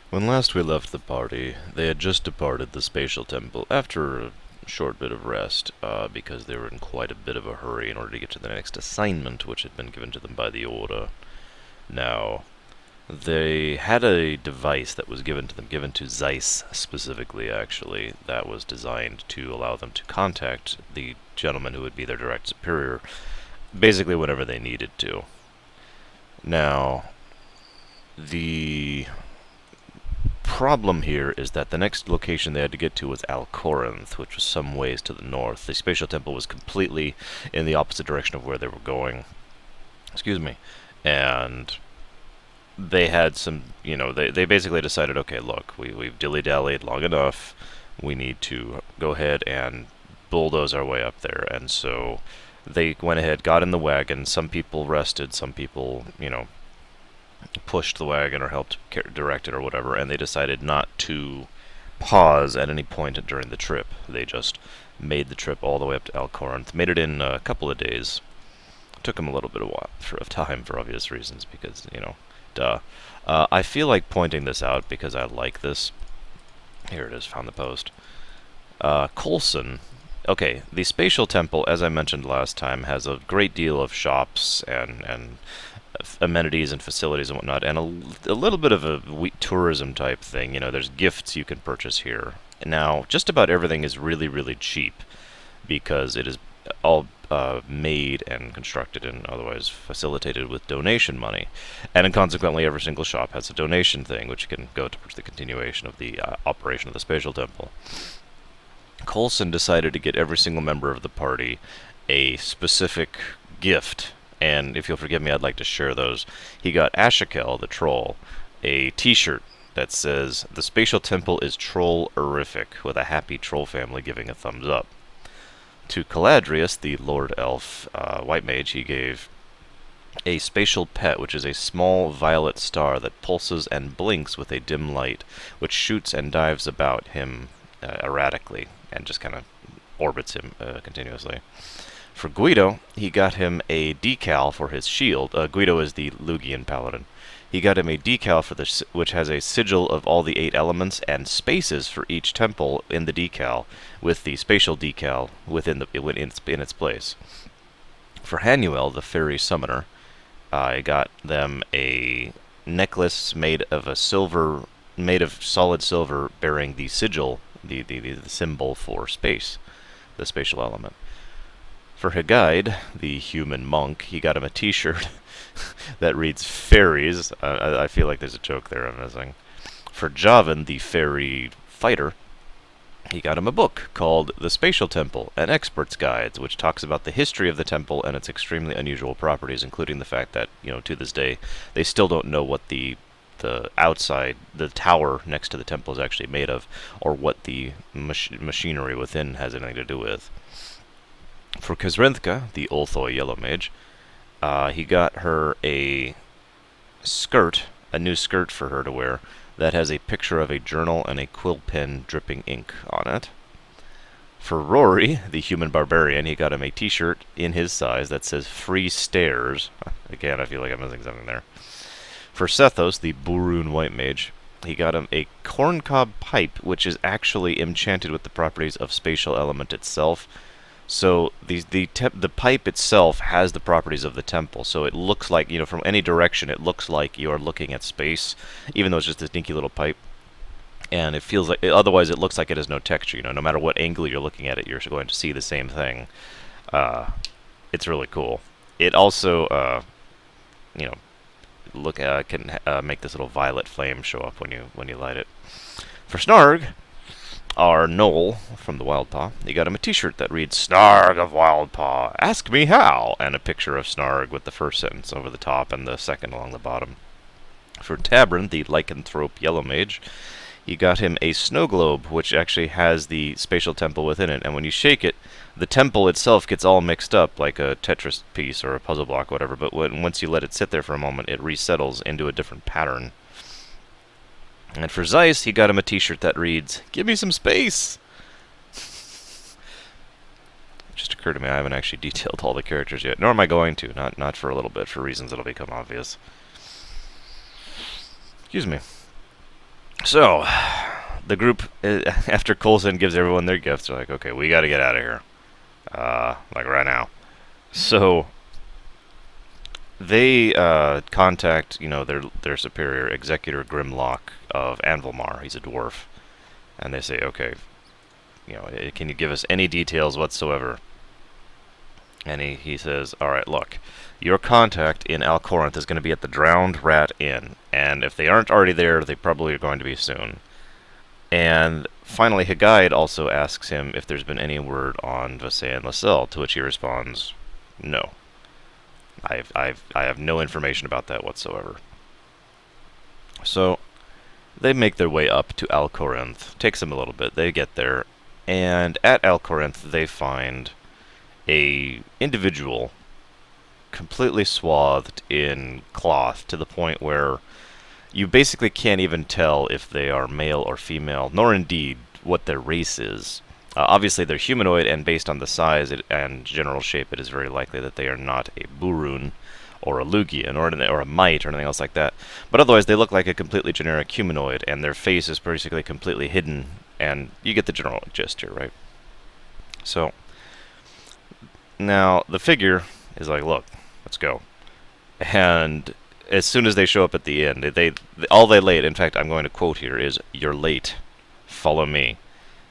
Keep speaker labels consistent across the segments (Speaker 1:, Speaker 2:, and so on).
Speaker 1: When last we left the party, they had just departed the spatial temple after a short bit of rest, because they were in quite a bit of a hurry in order to get to the next assignment which had been given to them by the Order. Now, they had a device that was given to them, given to Zeiss specifically, actually, that was designed to allow them to contact the gentleman who would be their direct superior, basically whenever they needed to. Now, the problem here is that the next location they had to get to was Al-Corinth, which was some ways to the north. The spatial temple was completely in the opposite direction of where they were going. Excuse me. And they had some, they basically decided, okay, look, we've dilly-dallied long enough. We need to go ahead and bulldoze our way up there. And so they went ahead, got in the wagon. Some people rested, some people, pushed the wagon or helped direct it or whatever, and they decided not to pause at any point during the trip. They just made the trip all the way up to Al-Corinth, made it in a couple of days. It took them a little bit of time for obvious reasons, because, duh. I feel like pointing this out because I like this. Here it is, found the post. Coulson. Okay, the Spatial Temple, as I mentioned last time, has a great deal of shops and amenities and facilities and whatnot, and a little bit of a tourism type thing. There's gifts you can purchase here. Now, just about everything is really, really cheap because it is all made and constructed and otherwise facilitated with donation money. And consequently, every single shop has a donation thing, which can go towards the continuation of the operation of the Spatial Temple. Coulson decided to get every single member of the party a specific gift, and if you'll forgive me, I'd like to share those. He got Ashakel, the troll, a t-shirt that says, "The Spatial Temple is troll-erific," with a happy troll family giving a thumbs up. To Caladrius, the Lord Elf White Mage, he gave a spatial pet, which is a small violet star that pulses and blinks with a dim light, which shoots and dives about him erratically, and just kind of orbits him continuously. For Guido, he got him a decal for his shield. Guido is the Lugian paladin. He got him a decal for this, which has a sigil of all the 8 elements and spaces for each temple in the decal, with the spatial decal in its place. For Hanuel, the fairy summoner, I got them a necklace made of solid silver, bearing the sigil, the symbol for space, the spatial element. For Hagide, the human monk, he got him a t-shirt that reads fairies. I feel like there's a joke there I'm missing. For Javan, the fairy fighter, he got him a book called The Spatial Temple, an Expert's Guide, which talks about the history of the temple and its extremely unusual properties, including the fact that, to this day, they still don't know what the tower next to the temple is actually made of, or what the machinery within has anything to do with. For Kazrinthka, the Ulthoi Yellow Mage, he got her a new skirt for her to wear, that has a picture of a journal and a quill pen dripping ink on it. For Rory, the human barbarian, he got him a t-shirt in his size that says "Free Stairs." Again, I feel like I'm missing something there. For Sethos, the Burun White Mage, he got him a corncob pipe, which is actually enchanted with the properties of spatial element itself. So the pipe itself has the properties of the temple, so it looks like, from any direction, it looks like you're looking at space, even though it's just this dinky little pipe. And it feels like, otherwise it looks like it has no texture, no matter what angle you're looking at it, you're going to see the same thing. It's really cool. It also, can make this little violet flame show up when you light it. For Snarg, our Knoll from the Wildpaw, he got him a t-shirt that reads, "Snarg of Wildpaw, ask me how," and a picture of Snarg with the first sentence over the top and the second along the bottom. For Tabern, the Lycanthrope Yellow Mage, he got him a snow globe, which actually has the spatial temple within it, and when you shake it, the temple itself gets all mixed up, like a Tetris piece or a puzzle block or whatever, but once you let it sit there for a moment, it resettles into a different pattern. And for Zeiss, he got him a t-shirt that reads, "Give me some space!" It just occurred to me I haven't actually detailed all the characters yet, nor am I going to, not for a little bit, for reasons that'll become obvious. Excuse me. So, the group, after Coulson gives everyone their gifts, they're like, okay, we gotta get out of here. Like right now. So, they contact, their superior, Executor Grimlock of Anvilmar. He's a dwarf. And they say, okay, can you give us any details whatsoever? And he says, all right, look, your contact in Alcorinth is going to be at the Drowned Rat Inn, and if they aren't already there, they probably are going to be soon. And finally, Hagaid also asks him if there's been any word on Vasey and Lascelles, to which he responds, no. I have no information about that whatsoever. So, they make their way up to Alcorinth. Takes them a little bit. They get there, and at Alcorinth, they find a individual completely swathed in cloth to the point where you basically can't even tell if they are male or female, nor indeed what their race is. Obviously, they're humanoid, and based on the size and general shape, it is very likely that they are not a Burun or a Lugian or a Mite or anything else like that. But otherwise, they look like a completely generic humanoid, and their face is basically completely hidden, and you get the general gist here, right? So, now the figure is like, look, let's go. And as soon as they show up at the end, all they late, in fact, I'm going to quote here, is, "You're late. Follow me."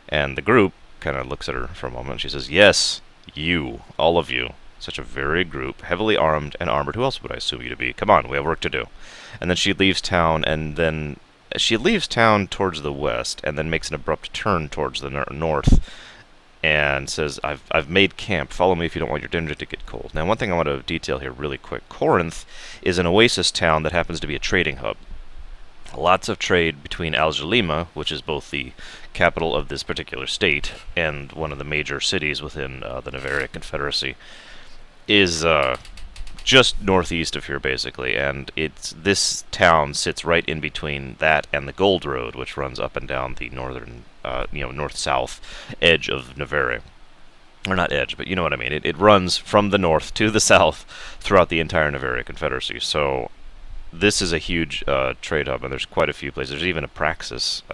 Speaker 1: And the group kind of looks at her for a moment. She says, "Yes, you, all of you. Such a varied group, heavily armed and armored. Who else would I assume you to be? Come on, we have work to do." And then she leaves town, and then she leaves town towards the west, and then makes an abrupt turn towards the north, and says, I've made camp. Follow me if you don't want your dinner to get cold. Now, one thing I want to detail here really quick. Corinth is an oasis town that happens to be a trading hub. Lots of trade between Al-Jalima, which is both the capital of this particular state and one of the major cities within the Navarre Confederacy, is just northeast of here, basically, and this town sits right in between that and the Gold Road, which runs up and down the northern, north-south edge of Navarre. Or not edge, but you know what I mean. It runs from the north to the south throughout the entire Navarre Confederacy. So this is a huge trade hub, and there's quite a few places. There's even a Praxis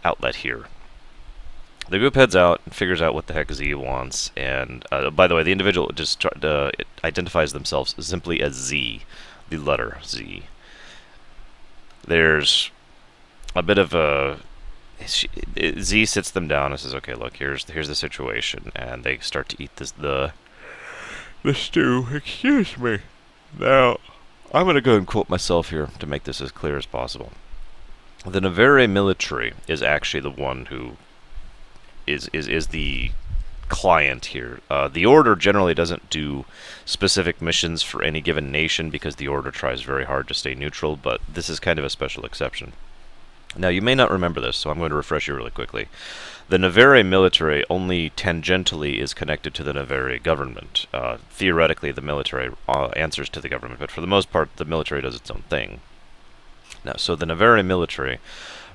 Speaker 1: outlet here. The group heads out and figures out what the heck Z wants, and by the way, the individual just identifies themselves simply as Z, the letter Z. There's a bit of a... Z sits them down and says, okay, look, here's the situation, and they start to eat the stew. Excuse me. Now, I'm going to go and quote myself here to make this as clear as possible. The Navarre military is actually the one who is the client here. The Order generally doesn't do specific missions for any given nation because the Order tries very hard to stay neutral, but this is kind of a special exception. Now, you may not remember this, so I'm going to refresh you really quickly. The Navarre military only tangentially is connected to the Navarre government. Theoretically, the military answers to the government, but for the most part, the military does its own thing. Now, so the Navarre military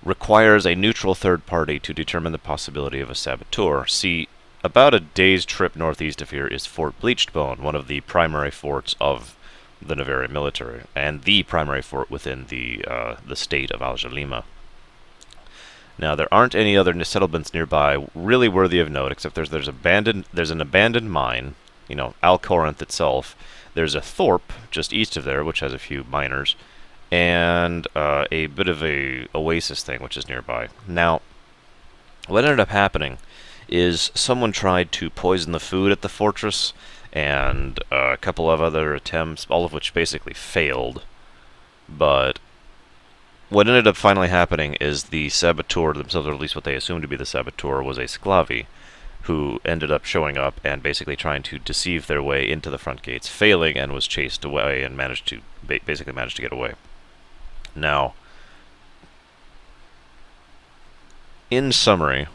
Speaker 1: requires a neutral third party to determine the possibility of a saboteur. See, about a day's trip northeast of here is Fort Bleached-Bone, one of the primary forts of the Navarre military, and the primary fort within the state of Al-Jalima. Now, there aren't any other settlements nearby really worthy of note, except there's an abandoned mine, Al-Corinth itself. There's a thorp just east of there, which has a few miners, and a bit of a oasis thing, which is nearby. Now, what ended up happening is someone tried to poison the food at the fortress, and a couple of other attempts, all of which basically failed. But what ended up finally happening is the saboteur themselves, or at least what they assumed to be the saboteur, was a Sclavi, who ended up showing up and basically trying to deceive their way into the front gates, failing, and was chased away and managed to get away. Now, in summary,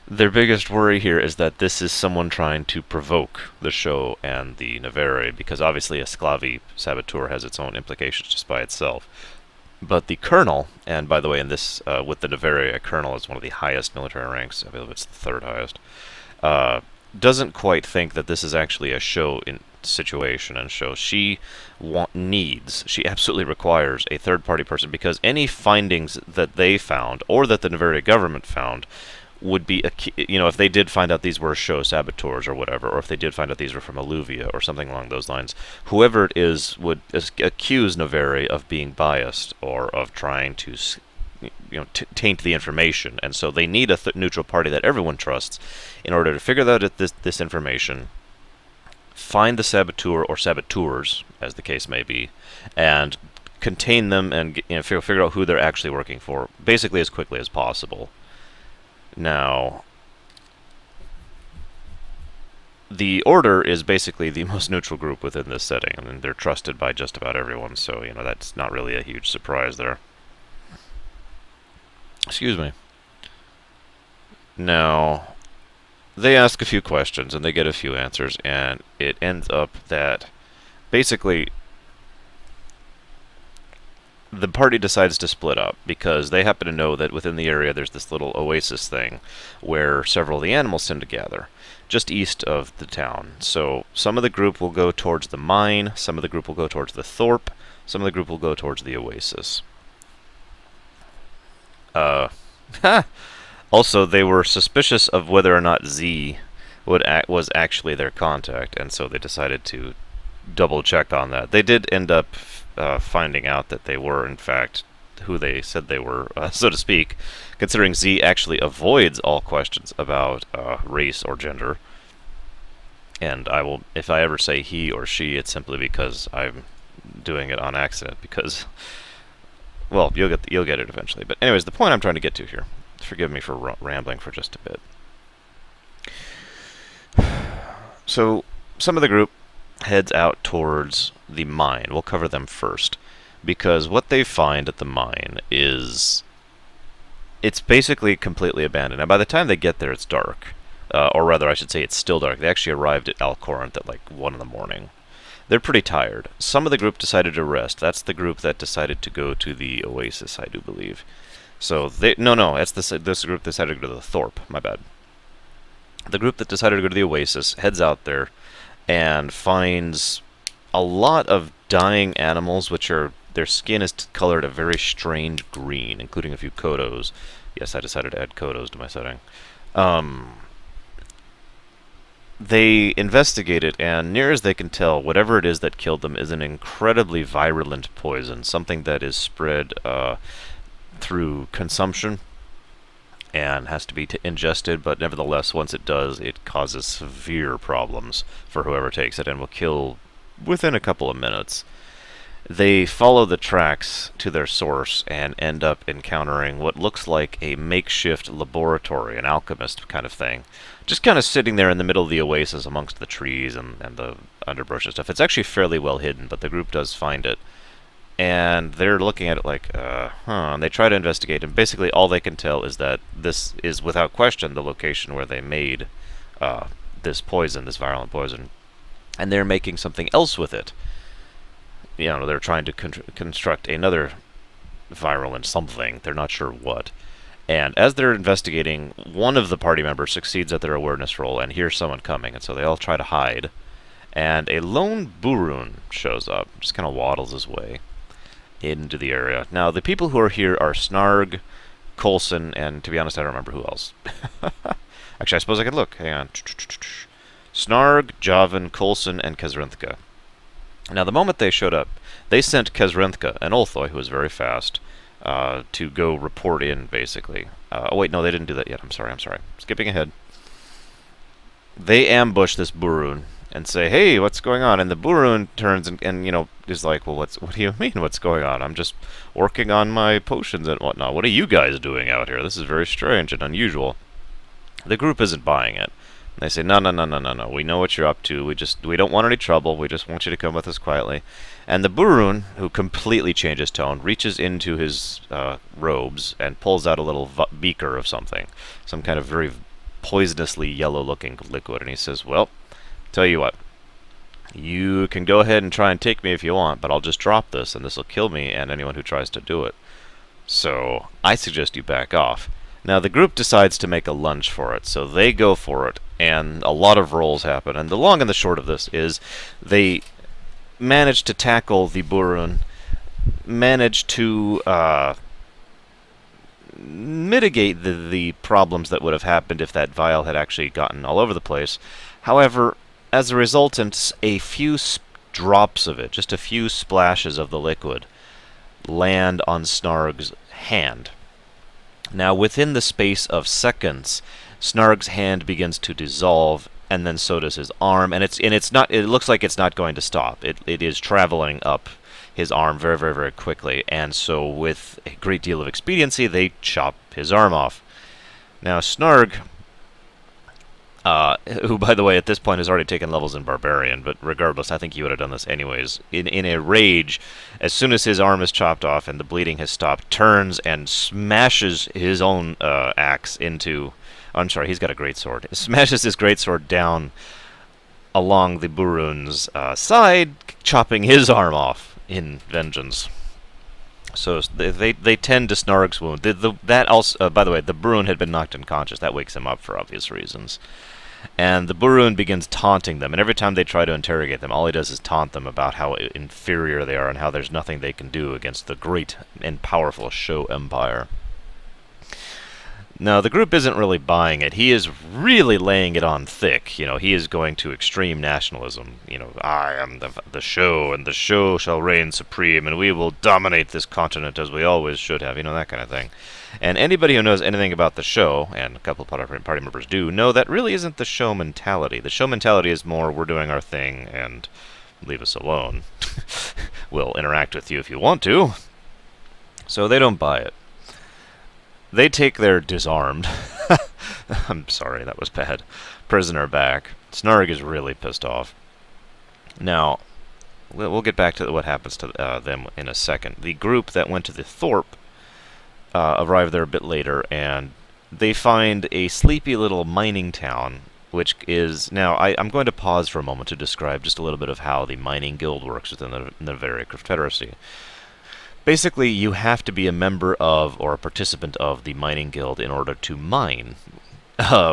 Speaker 1: their biggest worry here is that this is someone trying to provoke the show and the Navarre, because obviously a Sclavi saboteur has its own implications just by itself. But the colonel, and by the way, in this, with the Navarre, a colonel is one of the highest military ranks, I believe it's the third highest, doesn't quite think that this is actually a show situation, and show she she absolutely requires a third-party person, because any findings that they found, or that the Navarre government found, would be, if they did find out these were show saboteurs or whatever, or if they did find out these were from Alluvia or something along those lines, whoever it is would accuse Navarre of being biased or of trying to taint the information. And so they need a neutral party that everyone trusts in order to figure out this information, find the saboteur or saboteurs, as the case may be, and contain them and figure out who they're actually working for, basically as quickly as possible. Now, the Order is basically the most neutral group within this setting, and they're trusted by just about everyone, so, that's not really a huge surprise there. Excuse me. Now, they ask a few questions, and they get a few answers, and it ends up that, basically, the party decides to split up, because they happen to know that within the area there's this little oasis thing where several of the animals tend to gather, just east of the town. So some of the group will go towards the mine, some of the group will go towards the thorp, some of the group will go towards the oasis. Also, they were suspicious of whether or not Z was actually their contact, and so they decided to double check on that. They did end up finding out that they were, in fact, who they said they were, so to speak, considering Z actually avoids all questions about race or gender. And if I ever say he or she, it's simply because I'm doing it on accident, because, well, you'll get it eventually. But anyways, the point I'm trying to get to here, forgive me for rambling for just a bit. So, some of the group heads out towards the mine. We'll cover them first, because what they find at the mine is, it's basically completely abandoned. And by the time they get there, it's dark. Or rather, I should say it's still dark. They actually arrived at Al Corinth at like 1 in the morning. They're pretty tired. Some of the group decided to rest. That's the group that decided to go to the oasis, I do believe. So that's this group decided to go to the thorp. My bad. The group that decided to go to the oasis heads out there and finds a lot of dying animals, their skin is colored a very strange green, including a few kodos. Yes, I decided to add kodos to my setting. They investigate it, and near as they can tell, whatever it is that killed them is an incredibly virulent poison, something that is spread through consumption and has to be ingested, but nevertheless, once it does, it causes severe problems for whoever takes it and will kill within a couple of minutes. They follow the tracks to their source and end up encountering what looks like a makeshift laboratory, an alchemist kind of thing, just kind of sitting there in the middle of the oasis amongst the trees and the underbrush and stuff. It's actually fairly well hidden, but the group does find it. And they're looking at it like, and they try to investigate, and basically all they can tell is that this is, without question, the location where they made this poison, this virulent poison. And they're making something else with it. They're trying to construct another virulent something. They're not sure what. And as they're investigating, one of the party members succeeds at their awareness roll and hears someone coming, and so they all try to hide. And a lone Burun shows up, just kind of waddles his way into the area. Now, the people who are here are Snarg, Coulson, and to be honest, I don't remember who else. Actually, I suppose I could look. Hang on. Snarg, Javan, Coulson, and Kezrinthka. Now, the moment they showed up, they sent Kezrinthka, an Olthoi who was very fast, to go report in, basically. Oh, wait, no, they didn't do that yet. I'm sorry. Skipping ahead. They ambush this Burun and say, hey, what's going on? And the Burun turns and is like, well, what do you mean, what's going on? I'm just working on my potions and whatnot. What are you guys doing out here? This is very strange and unusual. The group isn't buying it. They say, no, we know what you're up to. We don't want any trouble. We just want you to come with us quietly. And the Burun, who completely changes tone, reaches into his robes and pulls out a little beaker of something, some kind of very poisonously yellow-looking liquid. And he says, well, tell you what, you can go ahead and try and take me if you want, but I'll just drop this, and this will kill me and anyone who tries to do it. So I suggest you back off. Now, the group decides to make a lunge for it, so they go for it, and a lot of rolls happen. And the long and the short of this is they manage to tackle the Burun, manage to mitigate the problems that would have happened if that vial had actually gotten all over the place. However, as a resultant, a few drops of it, just a few splashes of the liquid, land on Snarg's hand. Now, within the space of seconds, Snarg's hand begins to dissolve, and then so does his arm. And it's not. It looks like it's not going to stop. It is traveling up his arm very, very, very quickly. And so, with a great deal of expediency, they chop his arm off. Now, Snarg, who, by the way, at this point has already taken levels in Barbarian, but regardless, I think he would have done this anyways. In a rage, as soon as his arm is chopped off and the bleeding has stopped, turns and smashes his own axe into... I'm sorry, he's got a greatsword. Smashes his greatsword down along the Burun's side, chopping his arm off in vengeance. So they tend to Snarg's wound. That also, by the way, the Burun had been knocked unconscious. That wakes him up for obvious reasons. And the Burun begins taunting them, and every time they try to interrogate them, all he does is taunt them about how inferior they are and how there's nothing they can do against the great and powerful Sho Empire. Now, the group isn't really buying it. He is really laying it on thick. You know, he is going to extreme nationalism. You know, I am the Sho, and the Sho shall reign supreme, and we will dominate this continent as we always should have. You know, that kind of thing. And anybody who knows anything about the Sho, and a couple of party members do, know that really isn't the Sho mentality. The Sho mentality is more, we're doing our thing, and leave us alone. We'll interact with you if you want to. So they don't buy it. They take their disarmed, I'm sorry, that was bad, prisoner back. Snarg is really pissed off. Now, we'll get back to what happens to them in a second. The group that went to the Thorpe arrived there a bit later, and they find a sleepy little mining town, which is... Now, I'm going to pause for a moment to describe just a little bit of how the mining guild works within the Navaric Confederacy. Basically, you have to be a member of, or a participant of, the mining guild in order to mine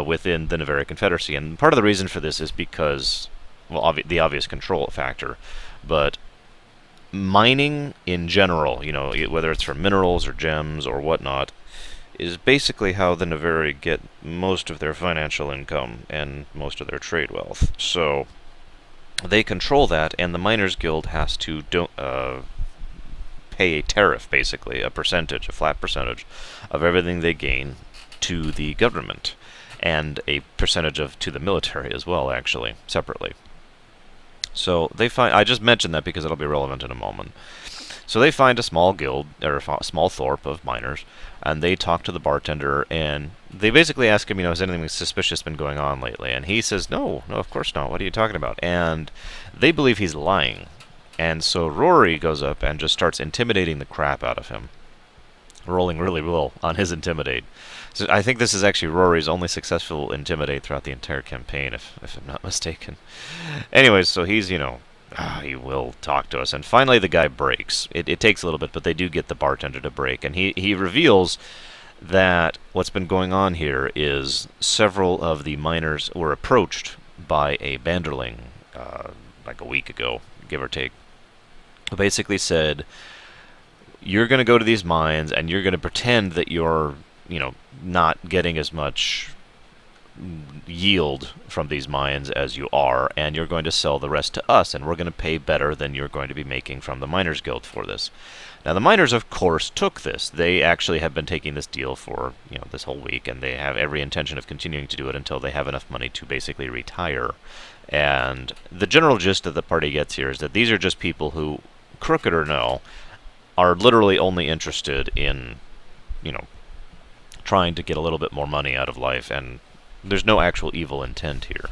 Speaker 1: within the Navaric Confederacy. And part of the reason for this is because, well, the obvious control factor. But mining in general, you know, whether it's for minerals or gems or whatnot, is basically how the Navari get most of their financial income and most of their trade wealth. So they control that, and the Miners Guild has to pay a tariff, basically, a flat percentage of everything they gain to the government, and a percentage to the military as well, actually, separately. So they find... I just mentioned that because it'll be relevant in a moment. So they find a small guild, or a small thorp of miners, and they talk to the bartender, and they basically ask him, you know, has anything suspicious been going on lately? And he says, no, of course not. What are you talking about? And they believe he's lying. And so Rory goes up and just starts intimidating the crap out of him. Rolling really well on his intimidate. So I think this is actually Rory's only successful intimidate throughout the entire campaign, if I'm not mistaken. Anyways, so he's, you know, he will talk to us. And finally the guy breaks. It takes a little bit, but they do get the bartender to break. And he reveals that what's been going on here is several of the miners were approached by a banderling like a week ago, give or take. Basically said, you're going to go to these mines and you're going to pretend that you're, you know, not getting as much yield from these mines as you are, and you're going to sell the rest to us, and we're going to pay better than you're going to be making from the Miners Guild for this. Now, the miners, of course, took this. They actually have been taking this deal for, you know, this whole week, and they have every intention of continuing to do it until they have enough money to basically retire. And the general gist that the party gets here is that these are just people who, crooked or no, are literally only interested in, you know, trying to get a little bit more money out of life, and there's no actual evil intent here.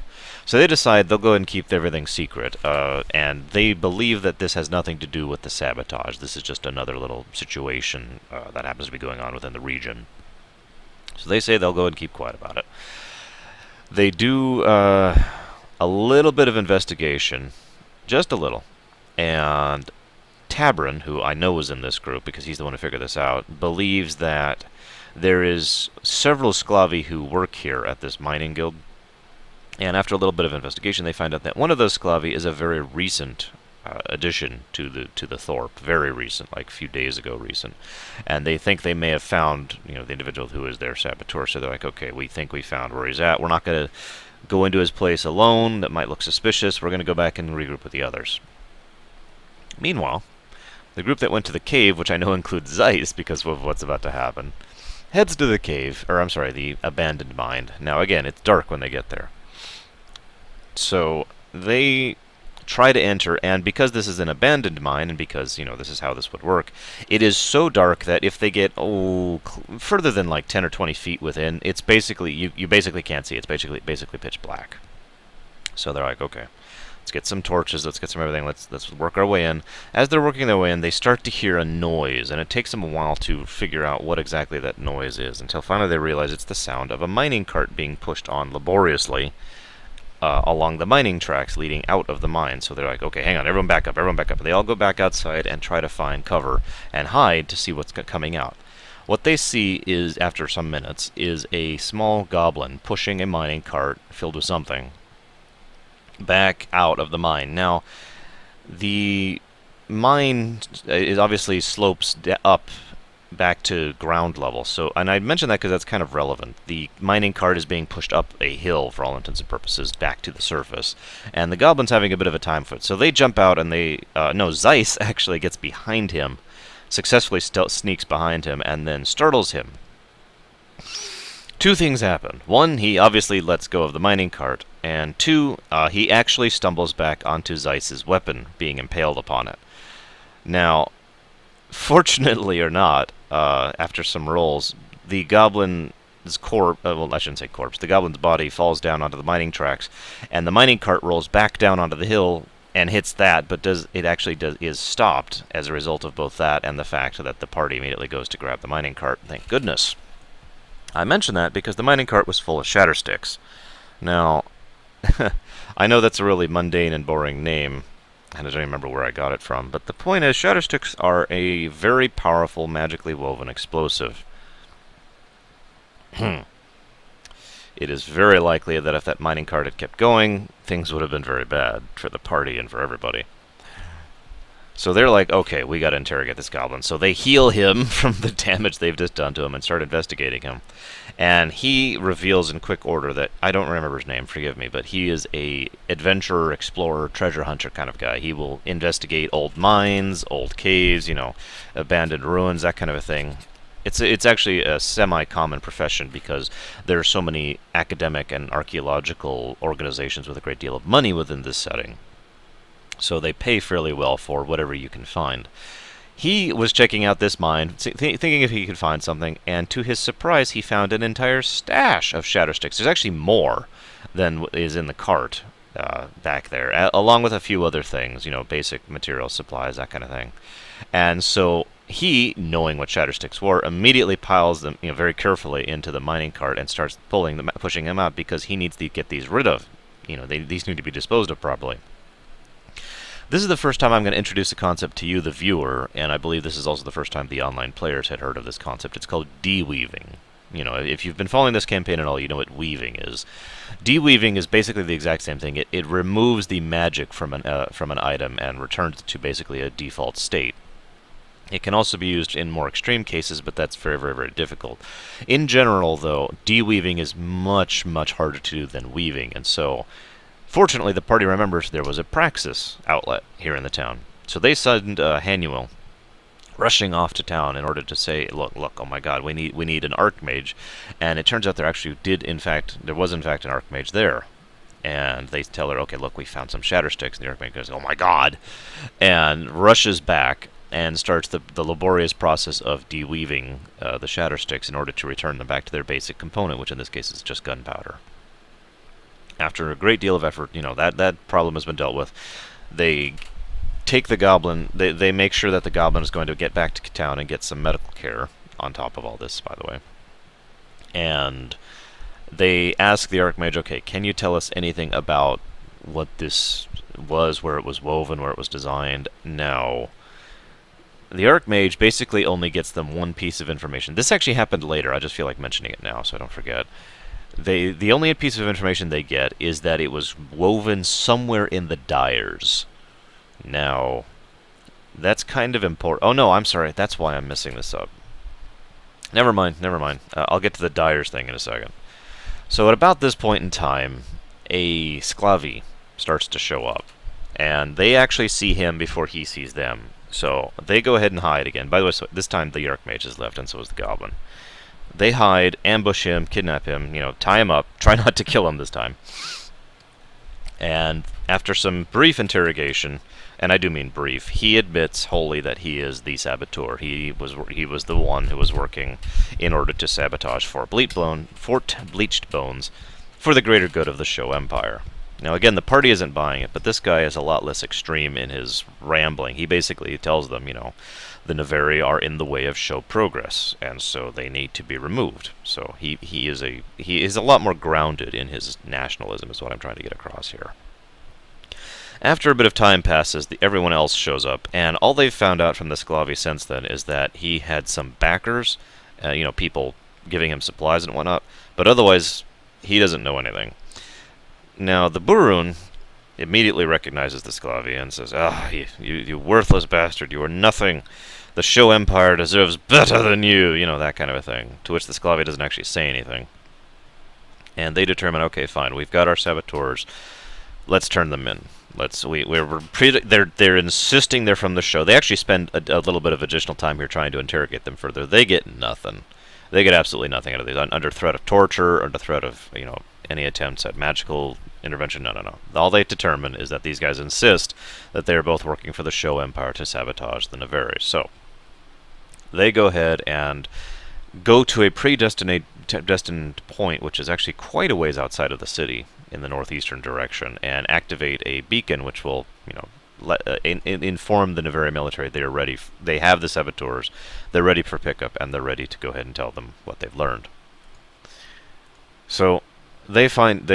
Speaker 1: So they decide they'll go and keep everything secret, and they believe that this has nothing to do with the sabotage. This is just another little situation that happens to be going on within the region. So they say they'll go and keep quiet about it. They do a little bit of investigation, just a little, and Tabrin, who I know was in this group because he's the one who figured this out, believes that there is several Sclavi who work here at this mining guild, and after a little bit of investigation, they find out that one of those Sclavi is a very recent addition to the Thorpe, very recent, like a few days ago recent, and they think they may have found, the individual who is their saboteur. So they're like, okay, we think we found where he's at. We're not going to go into his place alone. That might look suspicious. We're going to go back and regroup with the others. Meanwhile, the group that went to the cave, which I know includes Zeiss because of what's about to happen, heads to the cave, or I'm sorry, the abandoned mine. Now again, it's dark when they get there. So they try to enter, and because this is an abandoned mine, and because, this is how this would work, it is so dark that if they get, further than like 10 or 20 feet within, it's basically, you basically can't see. It's basically pitch black. So they're like, okay, let's get some torches, let's get some everything, let's work our way in. As they're working their way in, they start to hear a noise, and it takes them a while to figure out what exactly that noise is, until finally they realize it's the sound of a mining cart being pushed on laboriously along the mining tracks leading out of the mine. So they're like, okay, hang on, everyone back up, everyone back up. They all go back outside and try to find cover and hide to see what's coming out. What they see is, after some minutes, is a small goblin pushing a mining cart filled with something back out of the mine. Now, the mine is obviously slopes up back to ground level. So, and I mention that because that's kind of relevant. The mining cart is being pushed up a hill, for all intents and purposes, back to the surface. And the goblin's having a bit of a time for it. So they jump out and they... no, Zeiss actually gets behind him, successfully sneaks behind him, and then startles him. Two things happen. One, he obviously lets go of the mining cart. And two, he actually stumbles back onto Zeiss's weapon, being impaled upon it. Now, fortunately or not, after some rolls, the goblin's corpse, well, I shouldn't say corpse, the goblin's body falls down onto the mining tracks, and the mining cart rolls back down onto the hill and hits that, but is stopped as a result of both that and the fact that the party immediately goes to grab the mining cart. Thank goodness. I mention that because the mining cart was full of shatter sticks. Now, I know that's a really mundane and boring name, and I don't remember where I got it from, but the point is, shatter sticks are a very powerful, magically woven explosive. It is very likely that if that mining cart had kept going, things would have been very bad for the party and for everybody. So they're like, okay, we gotta interrogate this goblin. So they heal him from the damage they've just done to him and start investigating him. And he reveals in quick order that, I don't remember his name, forgive me, but he is a adventurer, explorer, treasure hunter kind of guy. He will investigate old mines, old caves, abandoned ruins, that kind of a thing. It's actually a semi-common profession because there are so many academic and archaeological organizations with a great deal of money within this setting. So they pay fairly well for whatever you can find. He was checking out this mine, thinking if he could find something, and to his surprise, he found an entire stash of shatter sticks. There's actually more than is in the cart back there, along with a few other things, basic material supplies, that kind of thing. And so he, knowing what shatter sticks were, immediately piles them, very carefully into the mining cart and starts pushing them out because he needs to get these rid of. These need to be disposed of properly. This is the first time I'm going to introduce the concept to you, the viewer, and I believe this is also the first time the online players had heard of this concept. It's called de-weaving. If you've been following this campaign at all, you know what weaving is. De-weaving is basically the exact same thing. It removes the magic from an item and returns it to basically a default state. It can also be used in more extreme cases, but that's very, very, very difficult. In general, though, de-weaving is much, much harder to do than weaving, and so... Fortunately, the party remembers there was a Praxis outlet here in the town. So they send Hanuel rushing off to town in order to say, look, oh my god, we need an Archmage. And it turns out there was in fact an Archmage there. And they tell her, okay, look, we found some shatter sticks. And the Archmage goes, oh my god, and rushes back and starts the laborious process of de-weaving the shatter sticks in order to return them back to their basic component, which in this case is just gunpowder. After a great deal of effort, that problem has been dealt with. They take the goblin, they make sure that the goblin is going to get back to town and get some medical care on top of all this, by the way. And they ask the Archmage, okay, can you tell us anything about what this was, where it was woven, where it was designed? No. the Archmage basically only gets them one piece of information. This actually happened later. I just feel like mentioning it now, so I don't forget. The only piece of information they get is that it was woven somewhere in the Dyers. Now, that's kind of important. Oh no, I'm sorry. That's why I'm missing this up. Never mind, never mind. I'll get to the Dyers thing in a second. So at about this point in time, a Sclavi starts to show up. And they actually see him before he sees them. So they go ahead and hide again. By the way, so this time the Archmage is left, and so is the Goblin. They hide, ambush him, kidnap him, tie him up, try not to kill him this time. And after some brief interrogation, and I do mean brief, he admits wholly that he is the saboteur. He was the one who was working in order to sabotage Fort Bleached Bones for the greater good of the Show Empire. Now again, the party isn't buying it, but this guy is a lot less extreme in his rambling. He basically tells them, the Navari are in the way of show progress, and so they need to be removed. So he is a lot more grounded in his nationalism, is what I'm trying to get across here. After a bit of time passes, everyone else shows up, and all they've found out from the Sclavi since then is that he had some backers, people giving him supplies and whatnot, but otherwise, he doesn't know anything. Now, the Burun immediately recognizes the Sclavi and says, you worthless bastard, you are nothing. The Show Empire deserves better than you, that kind of a thing. To which the Sclavi doesn't actually say anything. And they determine, okay, fine, we've got our saboteurs. Let's turn them in. They're insisting they're from the show. They actually spend a little bit of additional time here trying to interrogate them further. They get nothing. They get absolutely nothing out of these. Under threat of torture, under threat of, any attempts at magical intervention. No. All they determine is that these guys insist that they are both working for the Show Empire to sabotage the Navari. So, they go ahead and go to a predestined point, which is actually quite a ways outside of the city in the northeastern direction, and activate a beacon which will, inform the Navari military they are ready. They have the saboteurs, they're ready for pickup, and they're ready to go ahead and tell them what they've learned. So, they find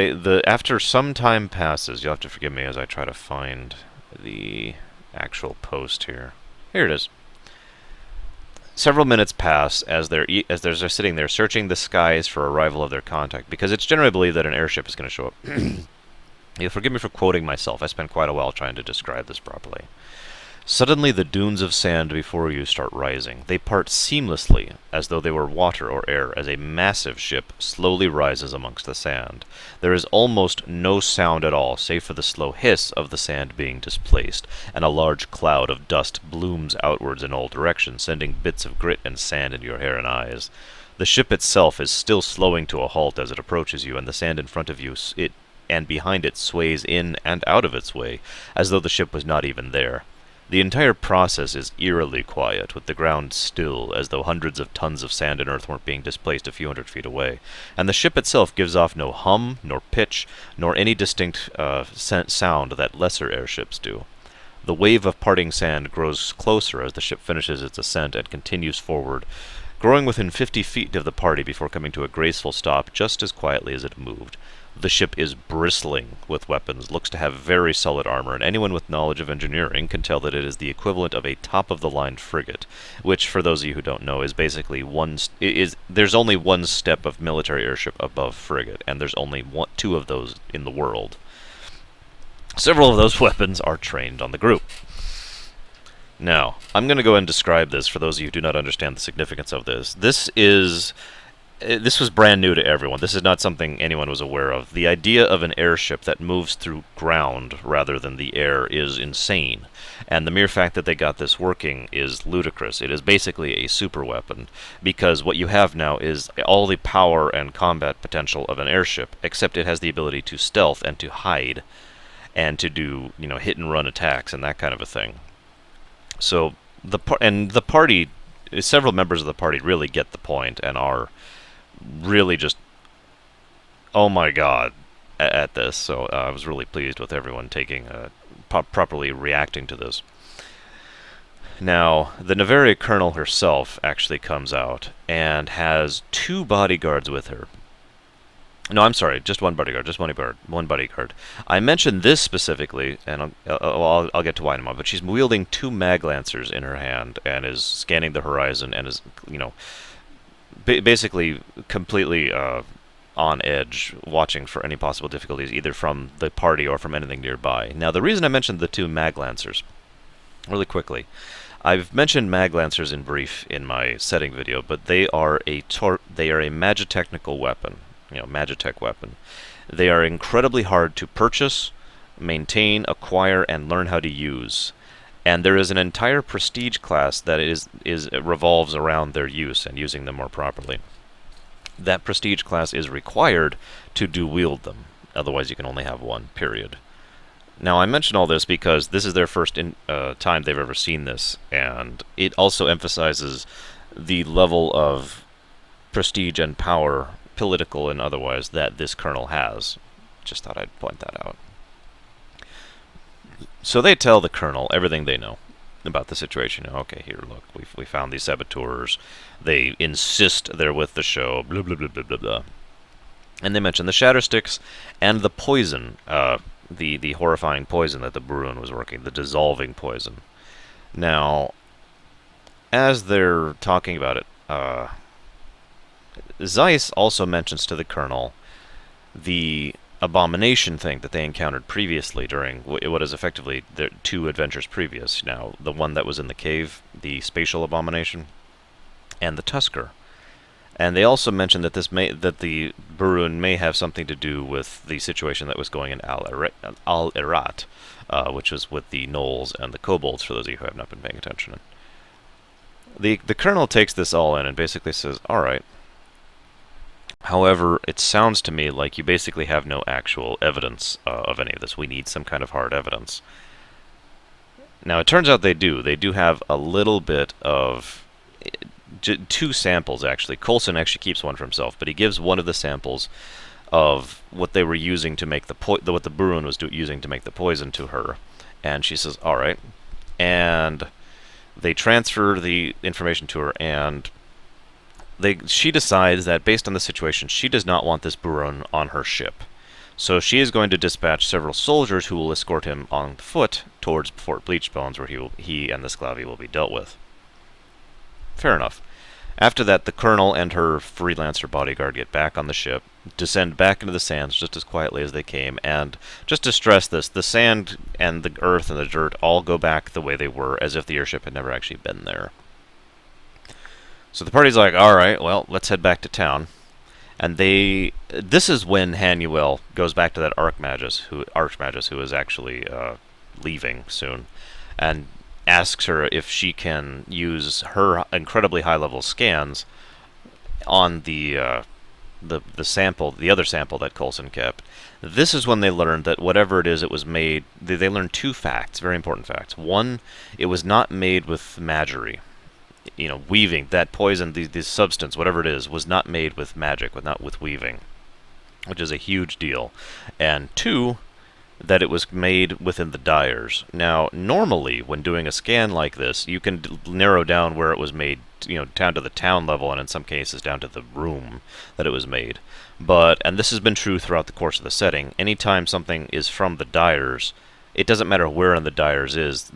Speaker 1: after some time passes, you'll have to forgive me as I try to find the actual post here. Here it is. Several minutes pass as they're sitting there searching the skies for arrival of their contact, because it's generally believed that an airship is going to show up. You'll forgive me for quoting myself. I spent quite a while trying to describe this properly. Suddenly the dunes of sand before you start rising. They part seamlessly, as though they were water or air, as a massive ship slowly rises amongst the sand. There is almost no sound at all, save for the slow hiss of the sand being displaced, and a large cloud of dust blooms outwards in all directions, sending bits of grit and sand into your hair and eyes. The ship itself is still slowing to a halt as it approaches you, and the sand in front of you and behind it sways in and out of its way, as though the ship was not even there. The entire process is eerily quiet, with the ground still, as though hundreds of tons of sand and earth weren't being displaced a few hundred feet away, and the ship itself gives off no hum, nor pitch, nor any distinct sound that lesser airships do. The wave of parting sand grows closer as the ship finishes its ascent and continues forward, growing within 50 feet of the party before coming to a graceful stop just as quietly as it moved. The ship is bristling with weapons, looks to have very solid armor, and anyone with knowledge of engineering can tell that it is the equivalent of a top-of-the-line frigate, which, for those of you who don't know, is basically there's only one step of military airship above frigate, and there's only two of those in the world. Several of those weapons are trained on the group. Now, I'm going to go ahead and describe this for those of you who do not understand the significance of this. This was brand new to everyone. This is not something anyone was aware of. The idea of an airship that moves through ground rather than the air is insane. And the mere fact that they got this working is ludicrous. It is basically a super weapon, because what you have now is all the power and combat potential of an airship, except it has the ability to stealth and to hide and to do, hit and run attacks and that kind of a thing. So the party, several members of the party really get the point and are really just, oh my god, at this. So I was really pleased with everyone taking properly reacting to this. Now, the Navari colonel herself actually comes out and has 2 bodyguards with her. No, I'm sorry, just one bodyguard, just one bodyguard. I mentioned this specifically, and I'll get to why in a moment, but she's wielding two mag lancers in her hand and is scanning the horizon and is, basically completely on edge, watching for any possible difficulties, either from the party or from anything nearby. Now, the reason I mentioned the two mag lancers, really quickly, I've mentioned mag lancers in brief in my setting video, but they are a magitechnical weapon, magitech weapon. They are incredibly hard to purchase, maintain, acquire, and learn how to use. And there is an entire prestige class that revolves around their use and using them more properly. That prestige class is required to wield them. Otherwise, you can only have one, period. Now, I mention all this because this is their first time they've ever seen this, and it also emphasizes the level of prestige and power, political and otherwise, that this colonel has. Just thought I'd point that out. So they tell the colonel everything they know about the situation. Okay, here, look, we found these saboteurs. They insist they're with the show, blah, blah, blah, blah, blah, blah. And they mention the Shattersticks and the poison, the horrifying poison that the Bruin was working, the dissolving poison. Now, as they're talking about it, Zeiss also mentions to the colonel the abomination thing that they encountered previously during what is effectively their two adventures previous. Now, the one that was in the cave, the spatial abomination, and the Tusker. And they also mentioned that that the Burun may have something to do with the situation that was going in Al-Irat, which was with the gnolls and the kobolds, for those of you who have not been paying attention. The colonel takes this all in and basically says, alright. However, it sounds to me like you basically have no actual evidence of any of this. We need some kind of hard evidence. Now, it turns out they do. They do have a little bit of... two samples, actually. Coulson actually keeps one for himself, but he gives one of the samples of what they were using to make what the Burun was using to make the poison to her. And she says, alright. And they transfer the information to her, and she decides that based on the situation, she does not want this Burun on her ship. So she is going to dispatch several soldiers who will escort him on foot towards Fort Bleachbones, where he and the Sclavi will be dealt with. Fair enough. After that, the colonel and her freelancer bodyguard get back on the ship, descend back into the sands just as quietly as they came, and just to stress this, the sand and the earth and the dirt all go back the way they were, as if the airship had never actually been there. So the party's like, alright, well, let's head back to town. And this is when Hanuel goes back to that Archmagus, who is actually leaving soon, and asks her if she can use her incredibly high-level scans on the sample, the other sample that Coulson kept. This is when they learned that whatever it is, it was made. They learned two facts, very important facts. One, it was not made with magic. Weaving, that poison, this substance, whatever it is, was not made with magic, not with weaving, which is a huge deal. And two, that it was made within the dyers. Now, normally, when doing a scan like this, you can narrow down where it was made, down to the town level, and in some cases down to the room that it was made. And this has been true throughout the course of the setting, anytime something is from the dyers, it doesn't matter where in the dyers is,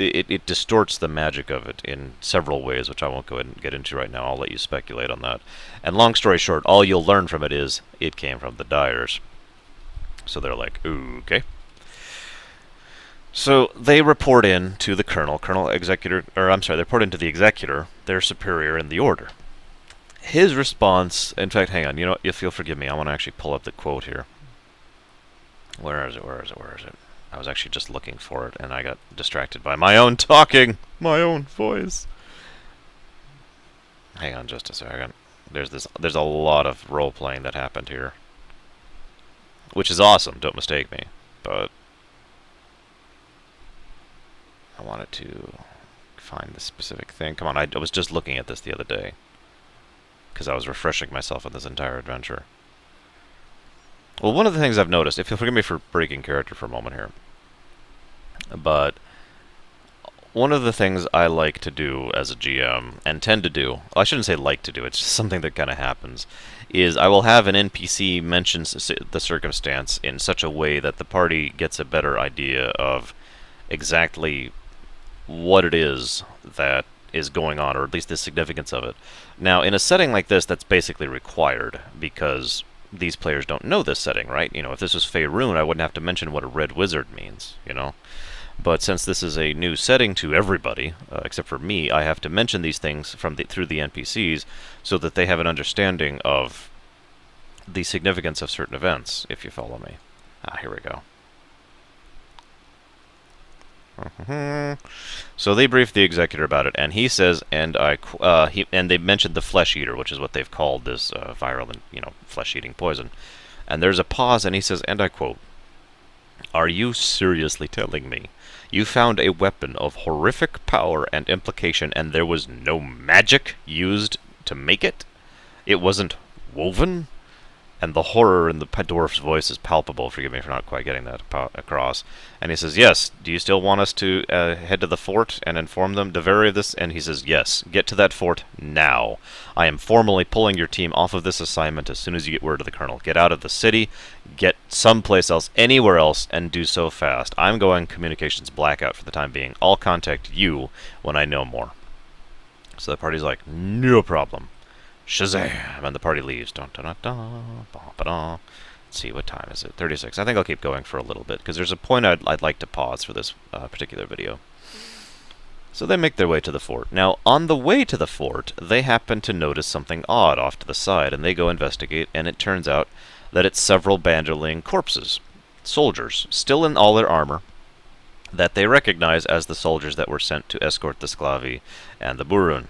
Speaker 1: it distorts the magic of it in several ways, which I won't go ahead and get into right now. I'll let you speculate on that. And long story short, all you'll learn from it is it came from the dyers. So they're like, okay. So they report in to the colonel, they report into the executor, their superior in the order. His response, in fact, hang on, if you'll forgive me, I want to actually pull up the quote here. Where is it? I was actually just looking for it, and I got distracted by my own talking, my own voice. Hang on just a second. There's a lot of role-playing that happened here, which is awesome, don't mistake me, but I wanted to find the specific thing. Come on, I was just looking at this the other day, because I was refreshing myself on this entire adventure. Well, one of the things I've noticed, if you'll forgive me for breaking character for a moment here, but one of the things I like to do as a GM, and tend to do, well, I shouldn't say like to do, it's just something that kind of happens, is I will have an NPC mention the circumstance in such a way that the party gets a better idea of exactly what it is that is going on, or at least the significance of it. Now, in a setting like this, that's basically required, because these players don't know this setting, right? You know, if this was Faerun, I wouldn't have to mention what a red wizard means, you know? But since this is a new setting to everybody, except for me, I have to mention these things through the NPCs so that they have an understanding of the significance of certain events, if you follow me. Here we go. So they briefed the executor about it, and he says, and they mentioned the flesh eater, which is what they've called this viral and flesh-eating poison. And there's a pause, and he says, and I quote, "Are you seriously telling me you found a weapon of horrific power and implication, and there was no magic used to make it? It wasn't woven?" And the horror in the dwarf's voice is palpable. Forgive me for not quite getting that across. And he says, "Yes, do you still want us to head to the fort and inform them to vary of this?" And he says, "Yes, get to that fort now. I am formally pulling your team off of this assignment as soon as you get word to the colonel. Get out of the city, get someplace else, anywhere else, and do so fast. I'm going communications blackout for the time being. I'll contact you when I know more." So the party's like, "No problem." Shazam! And the party leaves. Dun, dun, dun, dun, ba, ba, da. Let's see, what time is it? 36. I think I'll keep going for a little bit, because there's a point I'd like to pause for this particular video. So they make their way to the fort. Now, on the way to the fort, they happen to notice something odd off to the side, and they go investigate, and it turns out that it's several Banderling corpses. Soldiers, still in all their armor, that they recognize as the soldiers that were sent to escort the Sclavi and the Burun.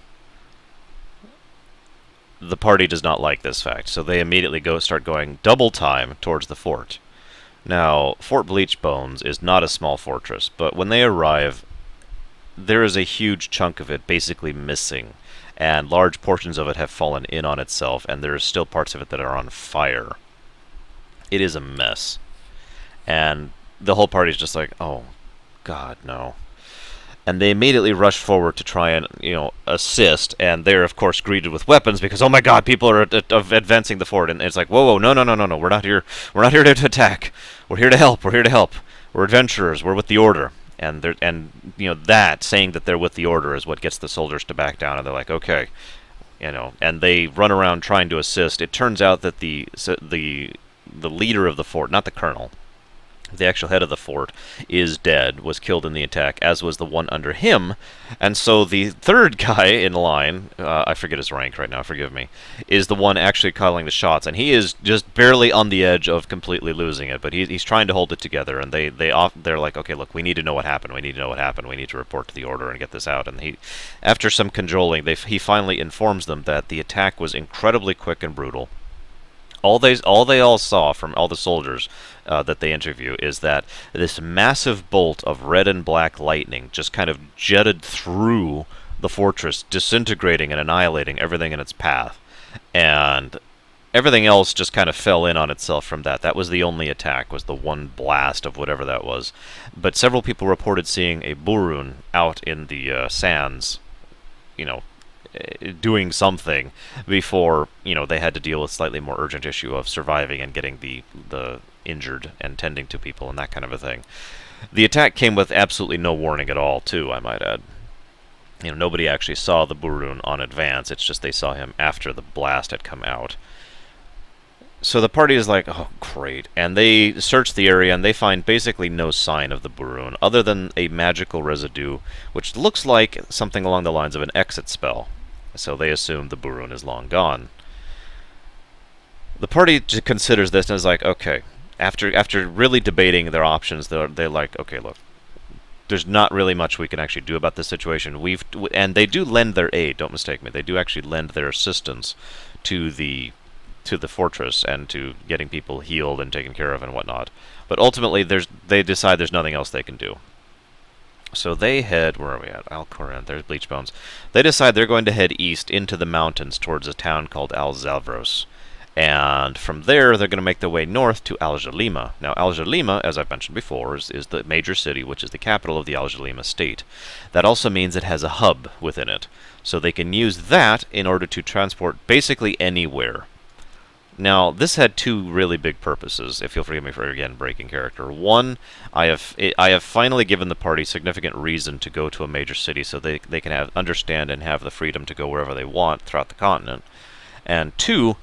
Speaker 1: The party does not like this fact, so they immediately start going double time towards the fort. Now, Fort Bleachbones is not a small fortress, but when they arrive, there is a huge chunk of it basically missing, and large portions of it have fallen in on itself, and there are still parts of it that are on fire. It is a mess. And the whole party is just like, oh, God, no. And they immediately rush forward to try and, assist, and they're, of course, greeted with weapons because, oh my God, people are advancing the fort, and it's like, whoa, no, we're not here to attack. We're here to help, We're adventurers, we're with the Order. And that, saying that they're with the Order is what gets the soldiers to back down, and they're like, okay, and they run around trying to assist. It turns out that the leader of the fort, not the colonel, the actual head of the fort, is dead, was killed in the attack, as was the one under him, and so the third guy in line, I forget his rank right now, forgive me, is the one actually calling the shots, and he is just barely on the edge of completely losing it, but he's trying to hold it together, and they're like, okay, look, we need to know what happened, we need to report to the Order and get this out, and after some cajoling, he finally informs them that the attack was incredibly quick and brutal. All they all saw from all the soldiers that they interview is that this massive bolt of red and black lightning just kind of jetted through the fortress, disintegrating and annihilating everything in its path. And everything else just kind of fell in on itself from that. That was the only attack, was the one blast of whatever that was. But several people reported seeing a Burun out in the sands, doing something before they had to deal with slightly more urgent issue of surviving and getting the injured and tending to people and that kind of a thing. The attack came with absolutely no warning at all, too, I might add. Nobody actually saw the Burun on advance. It's just they saw him after the blast had come out. So the party is like, oh, great. And they search the area, and they find basically no sign of the Burun, other than a magical residue, which looks like something along the lines of an exit spell. So they assume the Burun is long gone. The party considers this and is like, okay, after really debating their options, they're like, okay, look, there's not really much we can actually do about this situation. And they do lend their aid, don't mistake me. They do actually lend their assistance to the fortress and to getting people healed and taken care of and whatnot. But ultimately, they decide there's nothing else they can do. So they head, where are we at? Alcoran, there's Bleachbones. They decide they're going to head east into the mountains towards a town called Alzavros. And from there, they're going to make their way north to Al-Jalima. Now, Al-Jalima, as I've mentioned before, is the major city, which is the capital of the Al-Jalima state. That also means it has a hub within it. So they can use that in order to transport basically anywhere. Now, this had two really big purposes, if you'll forgive me for, again, breaking character. One, I have finally given the party significant reason to go to a major city so they can understand and have the freedom to go wherever they want throughout the continent. And two,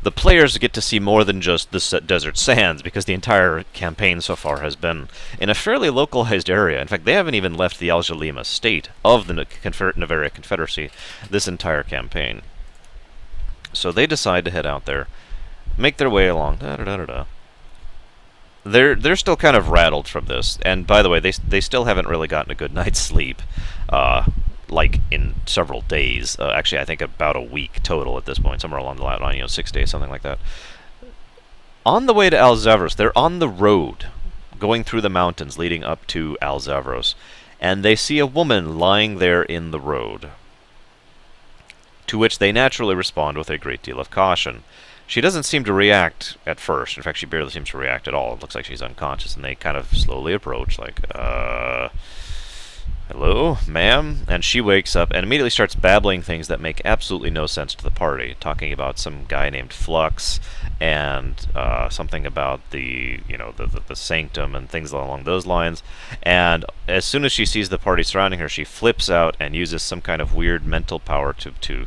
Speaker 1: the players get to see more than just the desert sands, because the entire campaign so far has been in a fairly localized area. In fact, they haven't even left the Al-Jalima state of the Navaria Confederacy this entire campaign. So they decide to head out there, make their way along. They're still kind of rattled from this, and by the way, they still haven't really gotten a good night's sleep, like in several days. Actually, I think about a week total at this point, somewhere along the line, 6 days, something like that. On the way to Alzavros, they're on the road, going through the mountains leading up to Alzavros, and they see a woman lying there in the road, to which they naturally respond with a great deal of caution. She doesn't seem to react at first. In fact, she barely seems to react at all. It looks like she's unconscious, and they kind of slowly approach, like, hello, ma'am? And she wakes up and immediately starts babbling things that make absolutely no sense to the party, talking about some guy named Flux, and something about the sanctum and things along those lines. And as soon as she sees the party surrounding her, she flips out and uses some kind of weird mental power to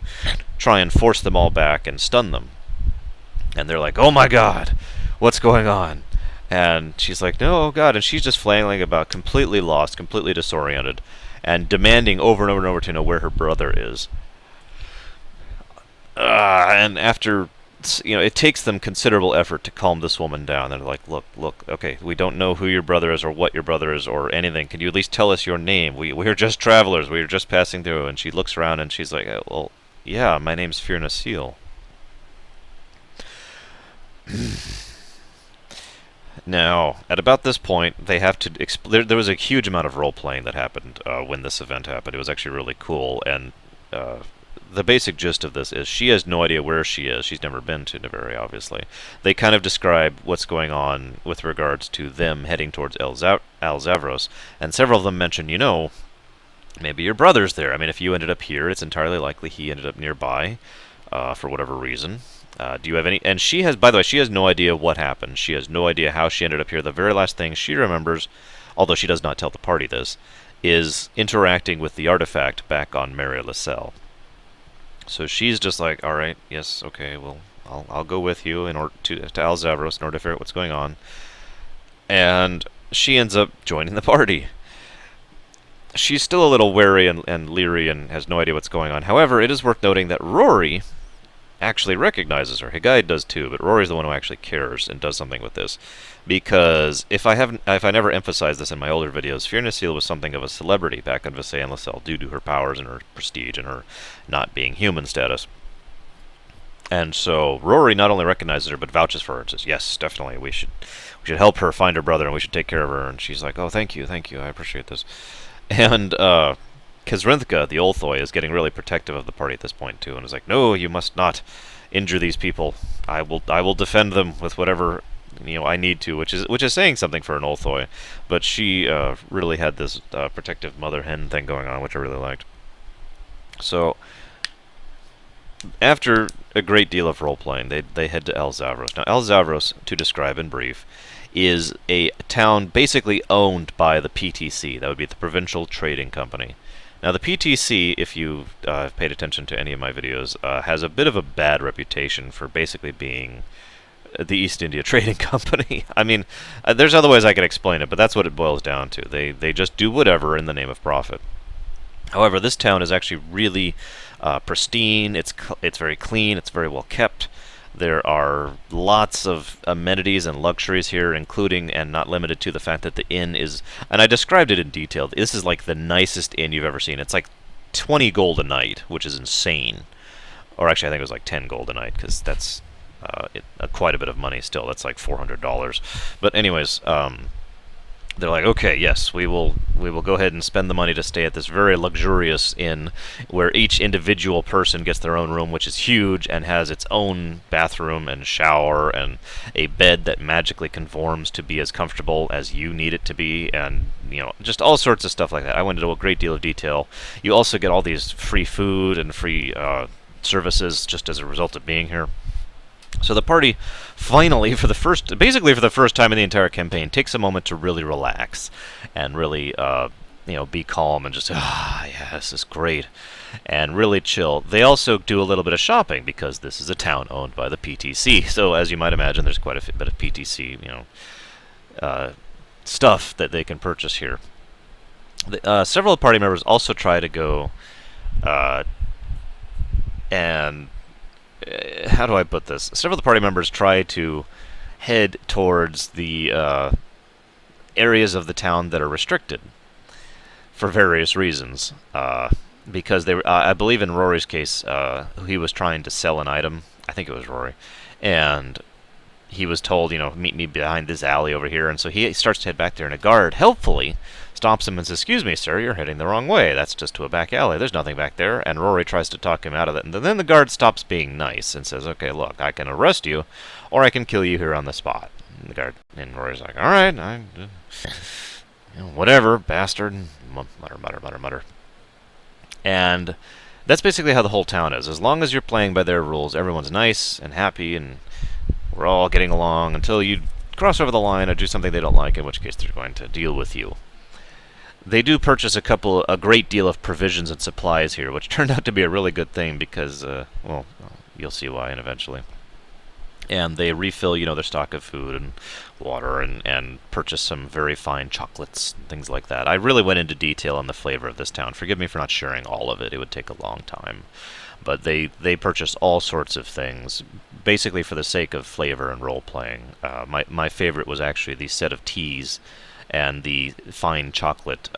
Speaker 1: try and force them all back and stun them. And they're like, oh my god, what's going on? And she's like, no, oh god. And she's just flailing about, completely lost, completely disoriented, and demanding over and over and over to know where her brother is. And after, it takes them considerable effort to calm this woman down. They're like, look, okay, we don't know who your brother is or what your brother is or anything. Can you at least tell us your name? We're just travelers. We're just passing through. And she looks around and she's like, well, yeah, my name's Fear Nasil. Now, at about this point, they have to there was a huge amount of role-playing that happened when this event happened. It was actually really cool, and the basic gist of this is she has no idea where she is. She's never been to Navaria, obviously. They kind of describe what's going on with regards to them heading towards Alzavros, and several of them mention, maybe your brother's there. I mean, if you ended up here, it's entirely likely he ended up nearby for whatever reason. Do you have any? And she has, by the way, she has no idea what happened. She has no idea how she ended up here. The very last thing she remembers, although she does not tell the party this, is interacting with the artifact back on Mary Lascelles. So she's just like, all right, yes, okay, well, I'll go with you in order to Alzavros in order to figure out what's going on. And she ends up joining the party. She's still a little wary and leery and has no idea what's going on. However, it is worth noting that Rory actually recognizes her. Higai does too, but Rory's the one who actually cares and does something with this. Because if I never emphasized this in my older videos, Fear Nasil was something of a celebrity back on Visay and Lascelles due to her powers and her prestige and her not being human status. And so Rory not only recognizes her but vouches for her and says, yes, definitely, we should help her find her brother and we should take care of her. And she's like, oh, thank you, I appreciate this. And Kazrinthka, the Olthoi, is getting really protective of the party at this point too, and is like, no, you must not injure these people. I will defend them with whatever I need to, which is saying something for an Olthoi. But she really had this protective mother hen thing going on, which I really liked. So after a great deal of role playing, they head to Alzavros. Now, Alzavros, to describe in brief, is a town basically owned by the PTC. That would be the Provincial Trading Company. Now, the PTC, if you've paid attention to any of my videos, has a bit of a bad reputation for basically being the East India Trading Company. I mean, there's other ways I could explain it, but that's what it boils down to. They just do whatever in the name of profit. However, this town is actually really pristine. It's very clean. It's very well kept. There are lots of amenities and luxuries here, including and not limited to the fact that the inn is, and I described it in detail, this is like the nicest inn you've ever seen. It's like 20 gold a night, which is insane. Or actually, I think it was like 10 gold a night, because that's quite a bit of money still. That's like $400. But anyways, they're like, okay, yes, we will go ahead and spend the money to stay at this very luxurious inn, where each individual person gets their own room, which is huge and has its own bathroom and shower and a bed that magically conforms to be as comfortable as you need it to be, and just all sorts of stuff like that. I went into a great deal of detail. You also get all these free food and free services just as a result of being here. So the party finally, basically for the first time in the entire campaign, takes a moment to really relax and really, be calm and just, yeah, this is great, and really chill. They also do a little bit of shopping because this is a town owned by the PTC. So as you might imagine, there's quite a bit of PTC, stuff that they can purchase here. Several party members also try to go and how do I put this? Several of the party members try to head towards the areas of the town that are restricted for various reasons. Because I believe in Rory's case, he was trying to sell an item. I think it was Rory, and he was told, meet me behind this alley over here. And so he starts to head back there, and a guard helpfully stops him and says, "Excuse me, sir, you're heading the wrong way. That's just to a back alley. There's nothing back there." And Rory tries to talk him out of it. And then the guard stops being nice and says, "Okay, look, I can arrest you, or I can kill you here on the spot." And Rory's like, "All right, whatever, bastard." Mutter, mutter, mutter, mutter. And that's basically how the whole town is. As long as you're playing by their rules, everyone's nice and happy, and we're all getting along until you cross over the line or do something they don't like, in which case they're going to deal with you. They do purchase a great deal of provisions and supplies here, which turned out to be a really good thing because, you'll see why eventually. And they refill, their stock of food and water and purchase some very fine chocolates and things like that. I really went into detail on the flavor of this town. Forgive me for not sharing all of it. It would take a long time. But they purchase all sorts of things, basically for the sake of flavor and role-playing. My favorite was actually the set of teas and the fine chocolate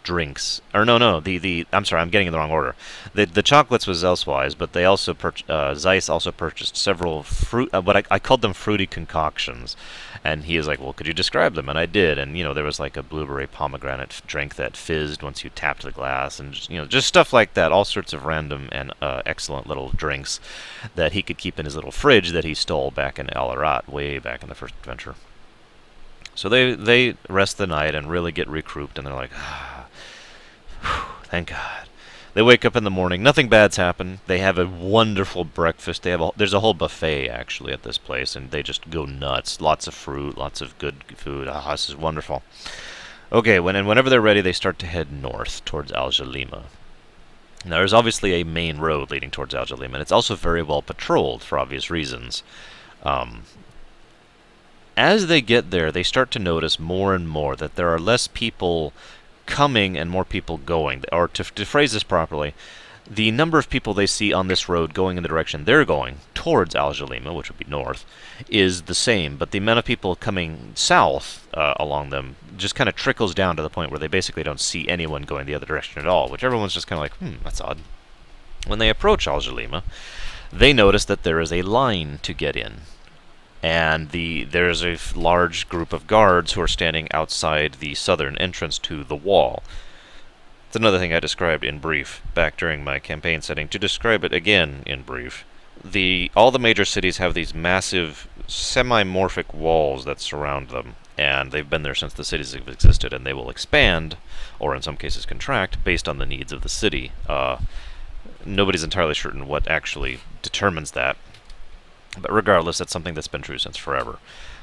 Speaker 1: drinks. Or no, I'm sorry, I'm getting in the wrong order. The chocolates was elsewise, but they also Zeiss also purchased several fruit. What I called them fruity concoctions, and he is like, "Well, could you describe them?" And I did, and there was like a blueberry pomegranate drink that fizzed once you tapped the glass, and just stuff like that. All sorts of random and excellent little drinks that he could keep in his little fridge that he stole back in Alarat, way back in the first adventure. So they rest the night and really get recouped, and they're like, thank God. They wake up in the morning. Nothing bad's happened. They have a wonderful breakfast. There's a whole buffet, actually, at this place, and they just go nuts. Lots of fruit, lots of good food. This is wonderful. Okay, whenever they're ready, they start to head north towards Al-Jalima. Now, there's obviously a main road leading towards Al-Jalima, and it's also very well patrolled for obvious reasons. As they get there, they start to notice more and more that there are less people coming and more people going. Or to phrase this properly, the number of people they see on this road going in the direction they're going, towards Al-Jalima, which would be north, is the same. But the amount of people coming south along them just kind of trickles down to the point where they basically don't see anyone going the other direction at all, which everyone's just kind of like, that's odd. When they approach Al-Jalima, they notice that there is a line to get in. And there's a large group of guards who are standing outside the southern entrance to the wall. It's another thing I described in brief back during my campaign setting. To describe it again in brief, all the major cities have these massive semi-morphic walls that surround them, and they've been there since the cities have existed, and they will expand, or in some cases contract, based on the needs of the city. Nobody's entirely certain what actually determines that. But regardless, that's something that's been true since forever.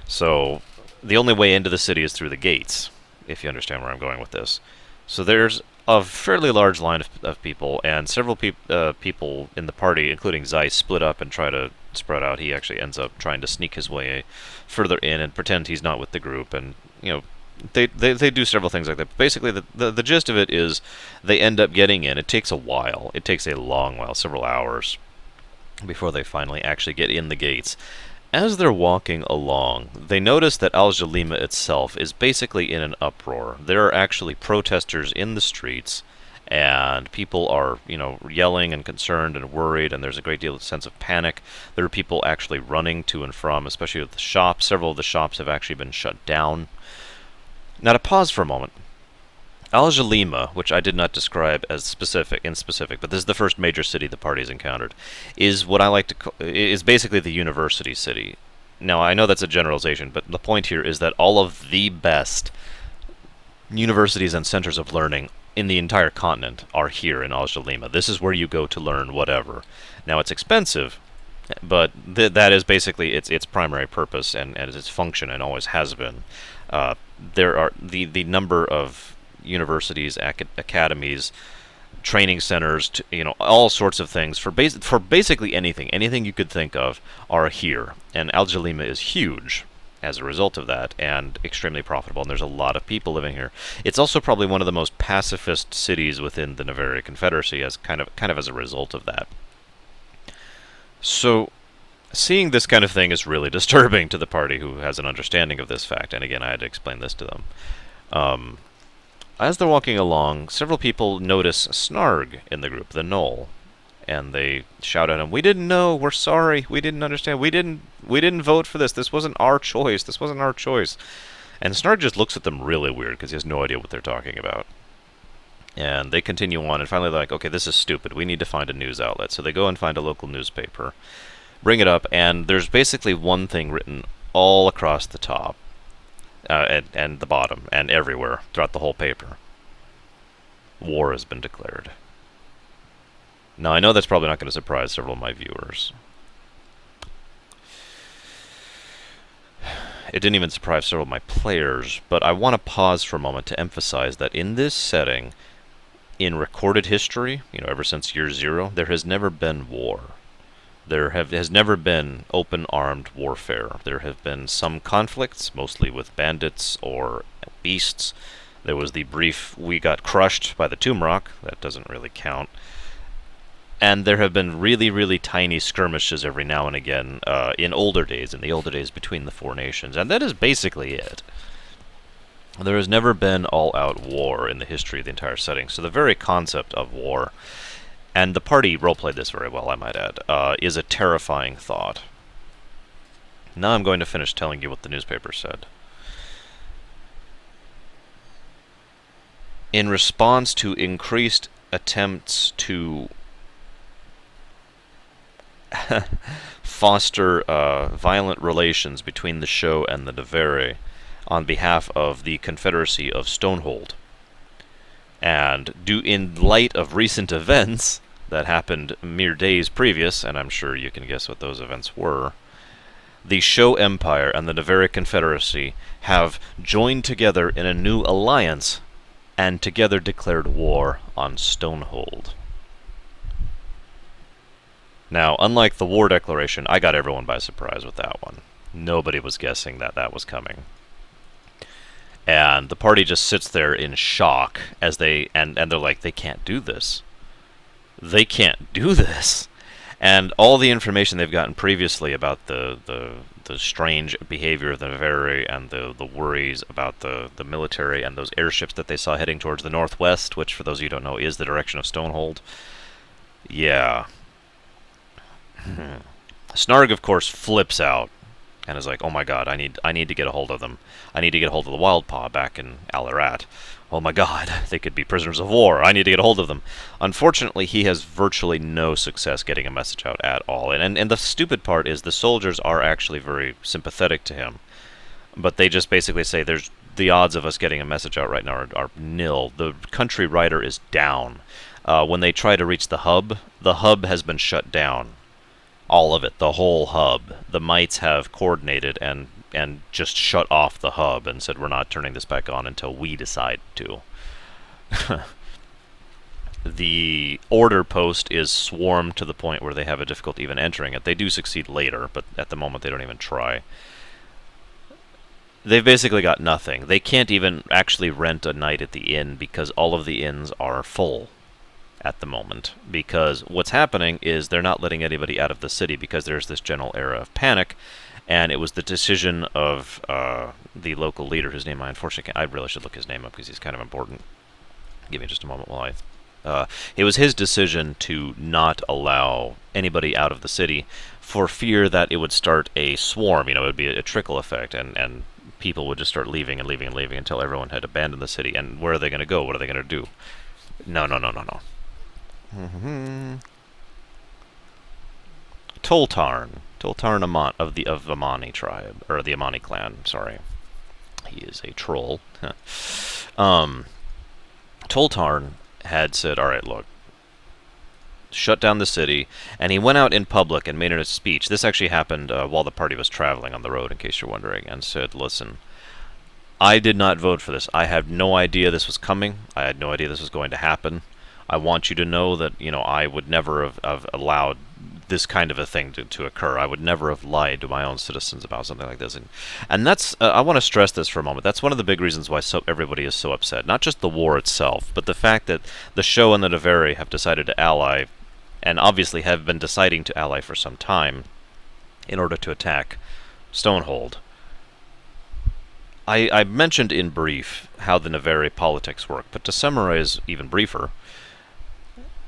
Speaker 1: So the only way into the city is through the gates, if you understand where I'm going with this. So there's a fairly large line of people, and several people in the party, including Zeiss, split up and try to spread out. He actually ends up trying to sneak his way further in and pretend he's not with the group, and they do several things like that. But basically, the gist of it is they end up getting in. It takes a while. It takes a long while, several hours, before they finally actually get in the gates. As they're walking along, they notice that Al-Jalima itself is basically in an uproar. There are actually protesters in the streets, and people are, yelling and concerned and worried, and there's a great deal of sense of panic. There are people actually running to and from, especially at the shops. Several of the shops have actually been shut down. Now to pause for a moment. Al-Jalima, which I did not describe as specific, but this is the first major city the party's encountered, is what I like to call, is basically the university city. Now, I know that's a generalization, but the point here is that all of the best universities and centers of learning in the entire continent are here in Al-Jalima. This is where you go to learn whatever. Now, it's expensive, but that is basically its primary purpose and its function, and always has been. There are the number of universities, academies, training centers, all sorts of things for basically anything you could think of are here. And Al-Jalima is huge as a result of that, and extremely profitable, and there's a lot of people living here. It's also probably one of the most pacifist cities within the Navarre Confederacy, as kind of as a result of that. So, seeing this kind of thing is really disturbing to the party, who has an understanding of this fact, and again, I had to explain this to them. As they're walking along, several people notice Snarg in the group, the Knoll, and they shout at him, "We didn't know, we're sorry, we didn't understand, we didn't vote for this, this wasn't our choice, this wasn't our choice." And Snarg just looks at them really weird, because he has no idea what they're talking about. And they continue on, and finally they're like, "Okay, this is stupid, we need to find a news outlet." So they go and find a local newspaper, bring it up, and there's basically one thing written all across the top. And the bottom, and everywhere, throughout the whole paper. War has been declared. Now, I know that's probably not going to surprise several of my viewers. It didn't even surprise several of my players, but I want to pause for a moment to emphasize that in this setting, in recorded history, ever since year 0, there has never been war. There has never been open armed warfare. There have been some conflicts, mostly with bandits or beasts. There was the brief "we got crushed by the Tumrock," that doesn't really count. And there have been really, really tiny skirmishes every now and again in the older days between the four nations, and that is basically it. There has never been all-out war in the history of the entire setting, so the very concept of war, and the party roleplayed this very well, I might add, is a terrifying thought. Now I'm going to finish telling you what the newspaper said. In response to increased attempts to foster violent relations between the show and the Navarre on behalf of the Confederacy of Stonehold, and in light of recent events that happened mere days previous, and I'm sure you can guess what those events were, the Show Empire and the Navarre Confederacy have joined together in a new alliance and together declared war on Stonehold. Now, unlike the war declaration, I got everyone by surprise with that one. Nobody was guessing that that was coming. And the party just sits there in shock as they're like, they can't do this. They can't do this. And all the information they've gotten previously about the strange behavior of the Navarre and the worries about the military and those airships that they saw heading towards the northwest, which, for those of you who don't know, is the direction of Stonehold. Yeah. Snarg, of course, flips out and is like, "Oh my god, I need to get a hold of them. I need to get a hold of the Wildpaw back in Alarat. Oh my god, they could be prisoners of war. I need to get a hold of them." Unfortunately, he has virtually no success getting a message out at all. And the stupid part is the soldiers are actually very sympathetic to him. But they just basically say, "There's the odds of us getting a message out right now are nil. The country rider is down." When they try to reach the hub has been shut down. All of it, the whole hub. The Mites have coordinated and just shut off the hub and said, "We're not turning this back on until we decide to." The order post is swarmed to the point where they have a difficulty even entering it. They do succeed later, but at the moment they don't even try. They've basically got nothing. They can't even actually rent a night at the inn because all of the inns are full at the moment. Because what's happening is they're not letting anybody out of the city because there's this general era of panic. And it was the decision of the local leader, whose name I unfortunately can't... I really should look his name up because he's kind of important. Give me just a moment while it was his decision to not allow anybody out of the city for fear that it would start a swarm. It would be a trickle effect, and people would just start leaving and leaving and leaving until everyone had abandoned the city. And where are they going to go? What are they going to do? No, no, no, no, no. Toltarn. Toltarn of Amani tribe, or the Amani clan, sorry. He is a troll. Toltarn had said, alright, look, shut down the city, and he went out in public and made a speech. This actually happened while the party was traveling on the road, in case you're wondering, and said, listen, I did not vote for this. I had no idea this was coming. I had no idea this was going to happen. I want you to know that, I would never have allowed this kind of a thing to occur. I would never have lied to my own citizens about something like this. And that's, I want to stress this for a moment. That's one of the big reasons why everybody is so upset. Not just the war itself, but the fact that the Sho and the Navari have decided to ally, and obviously have been deciding to ally for some time, in order to attack Stonehold. I mentioned in brief how the Navari politics work, but to summarize even briefer,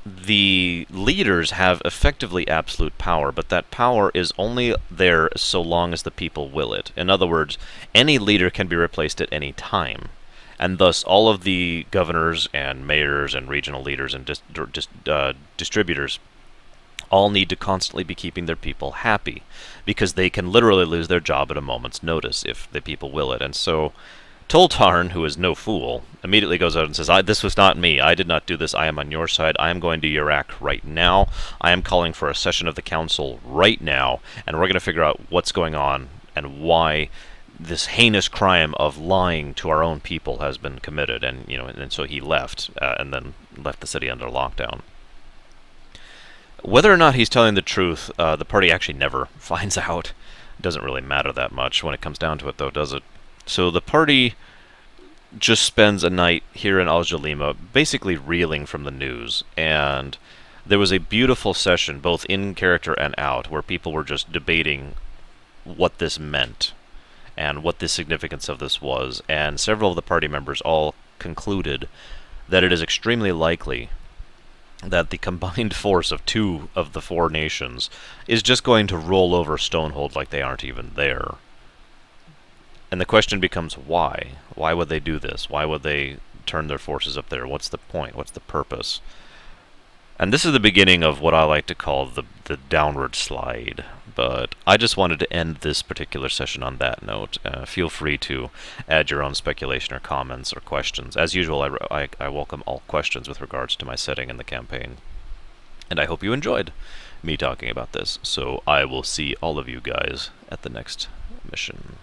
Speaker 1: the leaders have effectively absolute power, but that power is only there so long as the people will it. In other words, any leader can be replaced at any time, and thus all of the governors and mayors and regional leaders and distributors all need to constantly be keeping their people happy, because they can literally lose their job at a moment's notice if the people will it. And so Toltarn, who is no fool, immediately goes out and says, this was not me. I did not do this. I am on your side. I am going to Iraq right now. I am calling for a session of the council right now, and we're going to figure out what's going on and why this heinous crime of lying to our own people has been committed. And so he left, and then left the city under lockdown. Whether or not he's telling the truth, the party actually never finds out. It doesn't really matter that much when it comes down to it, though, does it? So the party just spends a night here in Al-Jalima, basically reeling from the news, and there was a beautiful session, both in character and out, where people were just debating what this meant, and what the significance of this was, and several of the party members all concluded that it is extremely likely that the combined force of 2 of the 4 nations is just going to roll over Stonehold like they aren't even there. And the question becomes, why? Why would they do this? Why would they turn their forces up there? What's the point? What's the purpose? And this is the beginning of what I like to call the downward slide. But I just wanted to end this particular session on that note. Feel free to add your own speculation or comments or questions. As usual, I welcome all questions with regards to my setting in the campaign. And I hope you enjoyed me talking about this. So I will see all of you guys at the next mission.